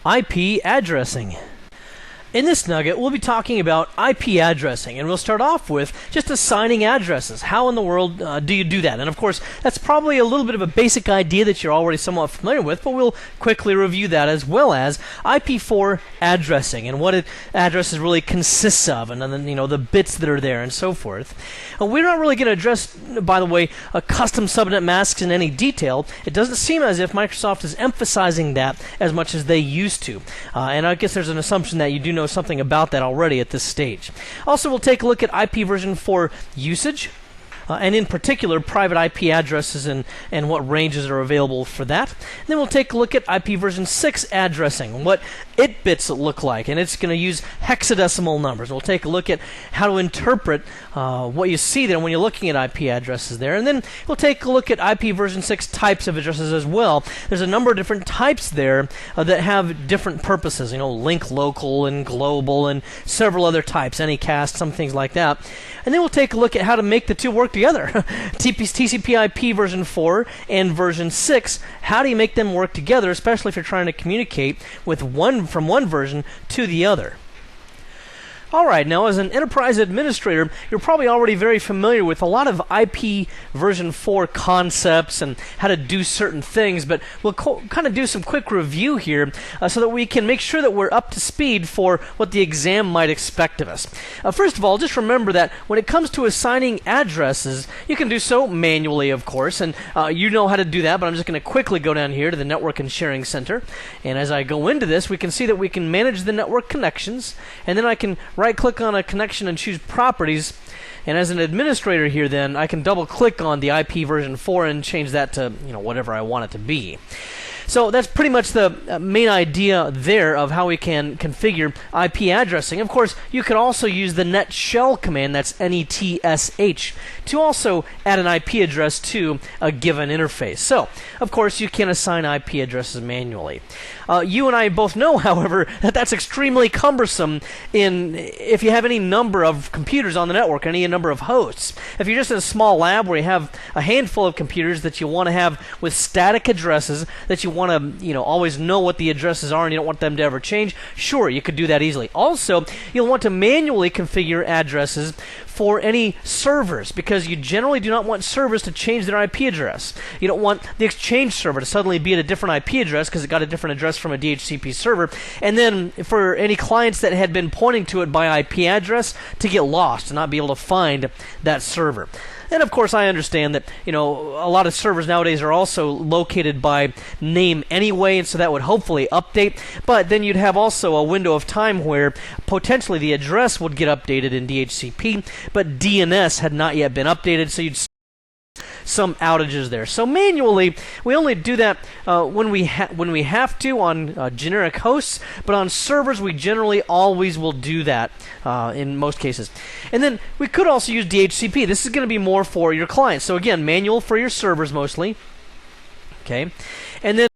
IP addressing. In this nugget, we'll be talking about IP addressing, and we'll start off with just assigning addresses. How in the world do you do that? And of course, that's probably a little bit of a basic idea that you're already somewhat familiar with, but we'll quickly review that, as well as IP4 addressing and what addresses really consists of, and then the bits that are there and so forth. We're not really going to address, by the way, custom subnet masks in any detail. It doesn't seem as if Microsoft is emphasizing that as much as they used to, and I guess there's an assumption that you do know something about that already at this stage. Also, we'll take a look at IP version 4 usage, and in particular private IP addresses and what ranges are available for that. And then we'll take a look at IP version 6 addressing, what IT bits look like, and it's going to use hexadecimal numbers. We'll take a look at how to interpret what you see there when you're looking at IP addresses there. And then we'll take a look at IP version 6 types of addresses as well. There's a number of different types there that have different purposes, link local and global and several other types, anycast, some things like that. And then we'll take a look at how to make the two work together. TCP/IP version 4 and version 6, how do you make them work together, especially if you're trying to communicate with from one version to the other? Alright, now as an enterprise administrator, you're probably already very familiar with a lot of IP version 4 concepts and how to do certain things, but we'll kind of do some quick review here so that we can make sure that we're up to speed for what the exam might expect of us. First of all, just remember that when it comes to assigning addresses, you can do so manually, of course, and you know how to do that, but I'm just going to quickly go down here to the Network and Sharing Center, and as I go into this, we can see that we can manage the network connections, and then I can right-click on a connection and choose Properties. And as an administrator here, then, I can double-click on the IP version 4 and change that to, whatever I want it to be. So that's pretty much the main idea there of how we can configure IP addressing. Of course, you could also use the net shell command, that's NETSH, to also add an IP address to a given interface. So, of course, you can assign IP addresses manually. You and I both know, however, that that's extremely cumbersome if you have any number of computers on the network, any number of hosts. If you're just in a small lab where you have a handful of computers that you want to have with static addresses that you want to, always know what the addresses are and you don't want them to ever change, sure, you could do that easily. Also, you'll want to manually configure addresses for any servers, because you generally do not want servers to change their IP address. You don't want the Exchange server to suddenly be at a different IP address because it got a different address from a DHCP server, and then for any clients that had been pointing to it by IP address to get lost and not be able to find that server. And of course, I understand that a lot of servers nowadays are also located by name anyway, and so that would hopefully update. But then you'd have also a window of time where potentially the address would get updated in DHCP, but DNS had not yet been updated, so you'd see some outages there. So manually, we only do that when we have to on generic hosts, but on servers we generally always will do that in most cases. And then we could also use DHCP. This is going to be more for your clients. So again, manual for your servers mostly. Okay, and then